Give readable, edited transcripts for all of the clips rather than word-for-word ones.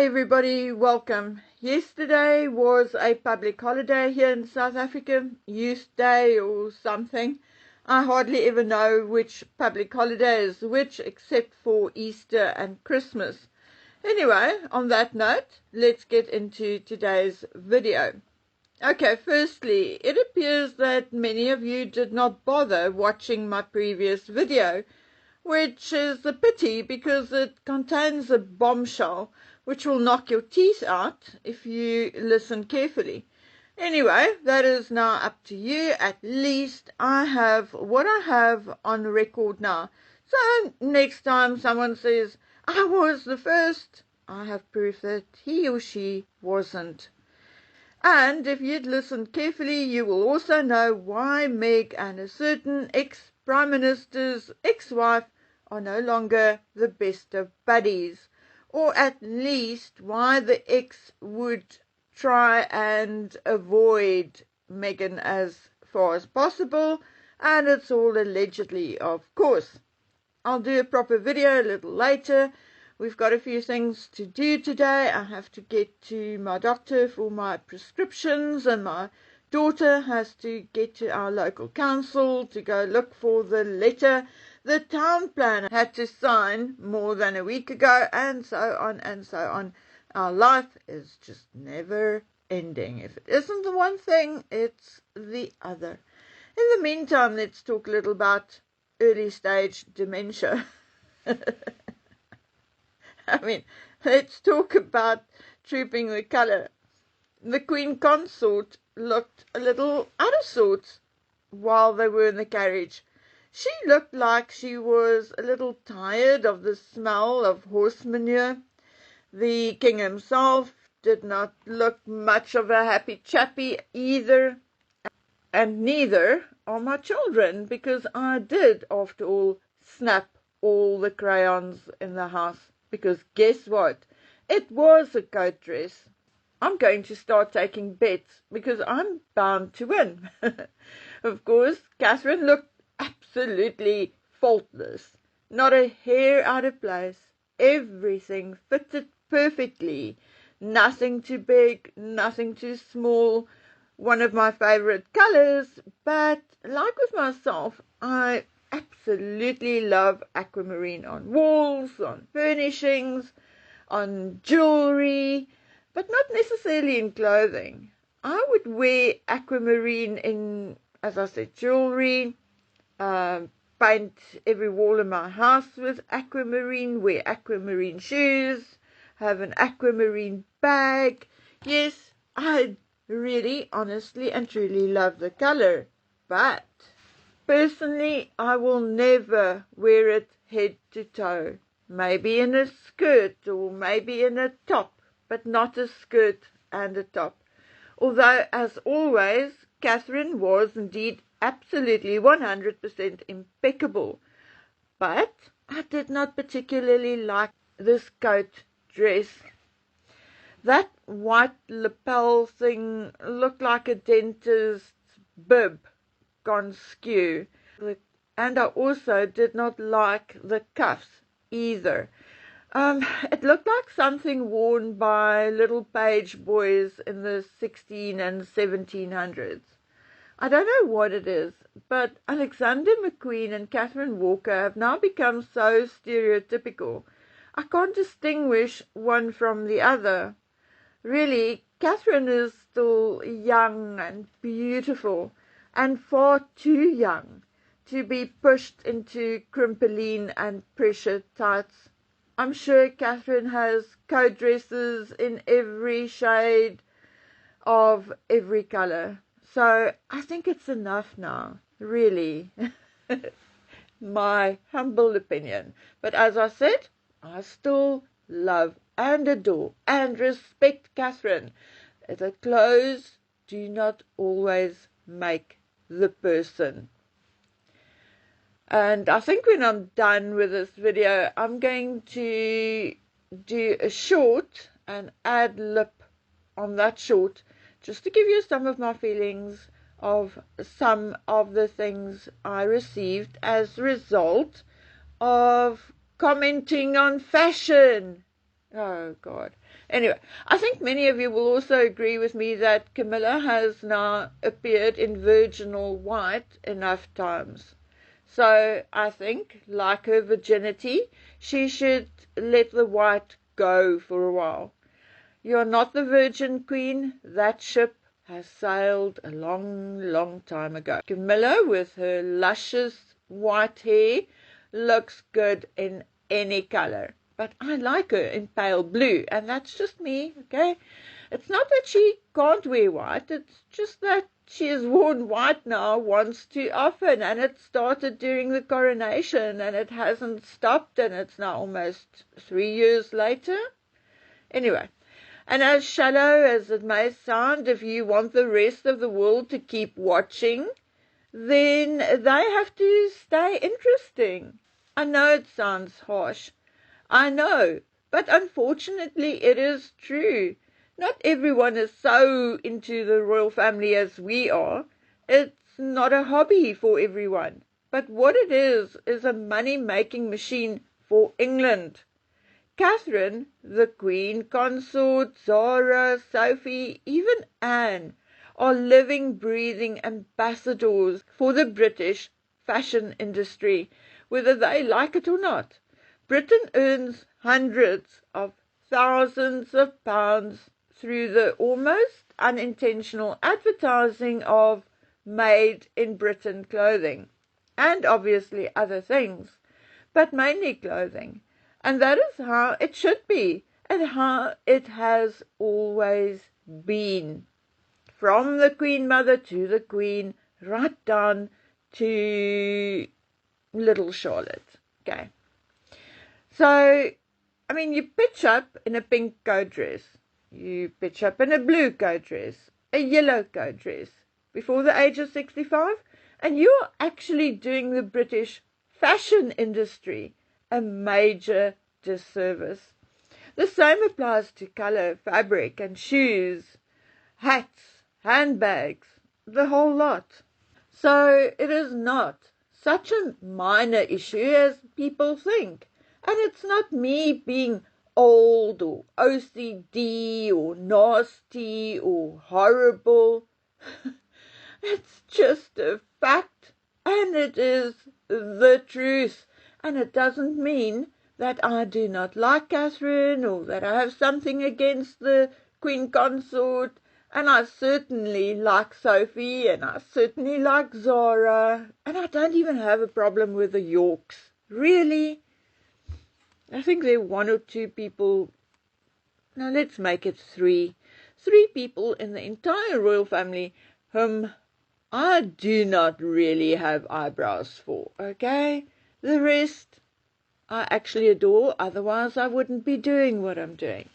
Hi everybody, welcome. Yesterday was a public holiday here in South Africa, Youth Day or something. I hardly ever know which public holiday is which except for Easter and Christmas. Anyway, on that note, let's get into today's video. Okay, firstly, it appears that many of you did not bother watching my previous video, which is a pity because it contains a bombshell which will knock your teeth out if you listen carefully. Anyway, that is now up to you. At least I have what I have on record now. So next time someone says, I was the first, I have proof that he or she wasn't. And if you'd listened carefully, you will also know why Meg and a certain ex-Prime Minister's ex-wife are no longer the best of buddies, or at least why the ex would try and avoid Meghan as far as possible, and it's all allegedly, of course. I'll do a proper video a little later. We've got a few things to do today. I have to get to my doctor for my prescriptions, and my daughter has to get to our local council to go look for the letter the town planner had to sign more than a week ago, and so on and so on. Our life is just never ending. If it isn't the one thing, it's the other. In the meantime, let's talk a little about early stage dementia. I mean, let's talk about trooping the colour. The Queen Consort looked a little out of sorts while they were in the carriage. She looked like she was a little tired of the smell of horse manure. The King himself did not look much of a happy chappy either. And neither are my children, because I did, after all, snap all the crayons in the house. Because guess what? It was a coat dress. I'm going to start taking bets because I'm bound to win. Of course, Catherine looked absolutely faultless. Not a hair out of place. Everything fitted perfectly. Nothing too big, nothing too small. One of my favorite colors, but like with myself, I absolutely love aquamarine on walls, on furnishings, on jewelry, but not necessarily in clothing. I would wear aquamarine in, as I said, jewelry, paint every wall in my house with aquamarine, wear aquamarine shoes, have an aquamarine bag. Yes, I really, honestly and truly love the color, but personally, I will never wear it head to toe. Maybe in a skirt or maybe in a top, but not a skirt and a top. Although, as always, Catherine was indeed absolutely 100% impeccable. But I did not particularly like this coat dress. That white lapel thing looked like a dentist's bib gone skew. And I also did not like the cuffs either. It looked like something worn by little page boys in the 16 and 1700s. I don't know what it is, but Alexander McQueen and Catherine Walker have now become so stereotypical. I can't distinguish one from the other. Really, Catherine is still young and beautiful, and far too young to be pushed into crimpoline and pressure tights. I'm sure Catherine has coat dresses in every shade of every colour. So I think it's enough now, really. My humble opinion. But as I said, I still love and adore and respect Catherine. The clothes do not always make the person. And I think when I'm done with this video, I'm going to do a short and ad lib on that short, just to give you some of my feelings of some of the things I received as a result of commenting on fashion. Oh, God. Anyway, I think many of you will also agree with me that Camilla has now appeared in virginal white enough times. So I think, like her virginity, she should let the white go for a while. You're not the Virgin Queen. That ship has sailed a long, long time ago. Camilla, with her luscious white hair, looks good in any color. But I like her in pale blue, and that's just me, okay? It's not that she can't wear white, it's just that she has worn white now once too often, and it started during the coronation, and it hasn't stopped, and it's now almost 3 years later. Anyway, and as shallow as it may sound, if you want the rest of the world to keep watching, then they have to stay interesting. I know it sounds harsh. I know, but unfortunately it is true. Not everyone is so into the royal family as we are. It's not a hobby for everyone. But what it is a money-making machine for England. Catherine, the Queen Consort, Zara, Sophie, even Anne are living, breathing ambassadors for the British fashion industry, whether they like it or not. Britain earns hundreds of thousands of pounds through the almost unintentional advertising of made in Britain clothing, and obviously other things, but mainly clothing. And that is how it should be, and how it has always been. From the Queen Mother to the Queen, right down to little Charlotte. Okay. So, I mean, you pitch up in a pink coat dress. You pitch up in a blue coat dress, a yellow coat dress, before the age of 65, and you are actually doing the British fashion industry a major disservice. The same applies to color, fabric, and shoes, hats, handbags, the whole lot. So it is not such a minor issue as people think. And it's not me being old or OCD or nasty or horrible. It's just a fact, and it is the truth. And it doesn't mean that I do not like Catherine or that I have something against the Queen Consort. And I certainly like Sophie, and I certainly like Zara, and I don't even have a problem with the Yorks. Really? I think there are one or two people, now let's make it three. 3 people in the entire royal family whom I do not really have eyebrows for, okay? The rest I actually adore, otherwise I wouldn't be doing what I'm doing.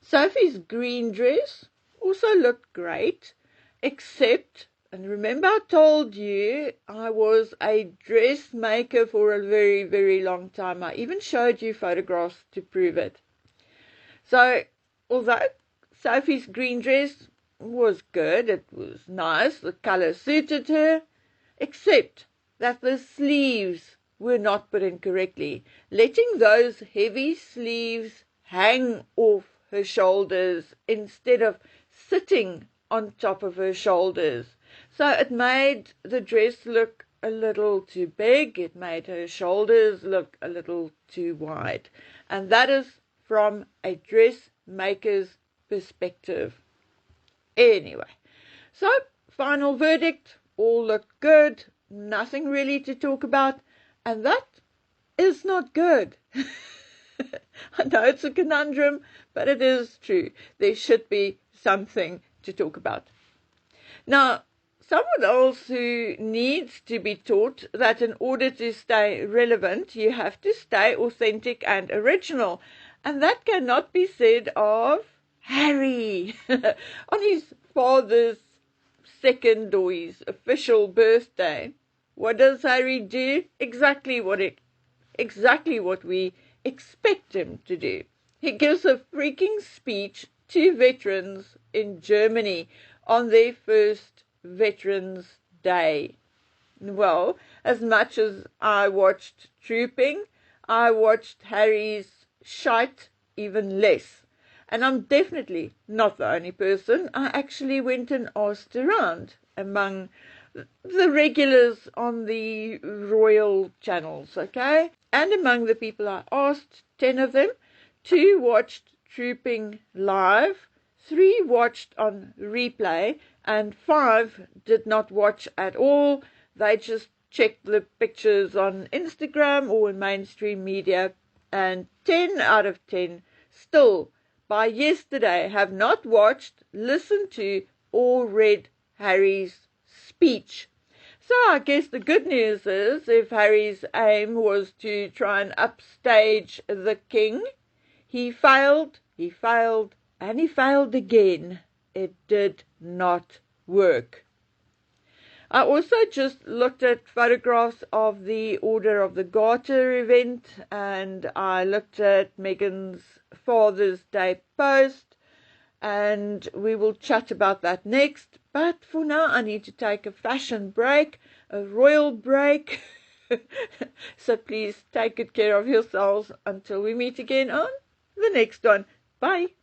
Sophie's green dress also looked great, except, and remember I told you I was a dressmaker for a very, very long time. I even showed you photographs to prove it. So, although Sophie's green dress was good, it was nice, the color suited her, except that the sleeves were not put in correctly, letting those heavy sleeves hang off her shoulders instead of sitting on top of her shoulders. So it made the dress look a little too big. It made her shoulders look a little too wide. And that is from a dressmaker's perspective. Anyway, so final verdict, all looked good, nothing really to talk about, and that is not good. I know it's a conundrum, but it is true. There should be something to talk about. Now, someone else who needs to be taught that in order to stay relevant, you have to stay authentic and original. And that cannot be said of Harry. On his father's second or his official birthday, what does Harry do? Exactly what we expect him to do. He gives a freaking speech to veterans in Germany on their first Veterans Day. Well, as much as I watched Trooping, I watched Harry's shite even less. And I'm definitely not the only person. I actually went and asked around among the regulars on the royal channels, okay? And among the people I asked, 10 of them, 2 watched Trooping live, 3 watched on replay, and 5 did not watch at all. They just checked the pictures on Instagram or in mainstream media, and 10 out of 10 still, by yesterday, have not watched, listened to, or read Harry's speech. So I guess the good news is, if Harry's aim was to try and upstage the king, he failed, and he failed again. It did not work. I also just looked at photographs of the Order of the Garter event, and I looked at Meghan's Father's Day post, and we will chat about that next. But for now, I need to take a fashion break, a royal break. So please take good care of yourselves until we meet again on the next one. Bye.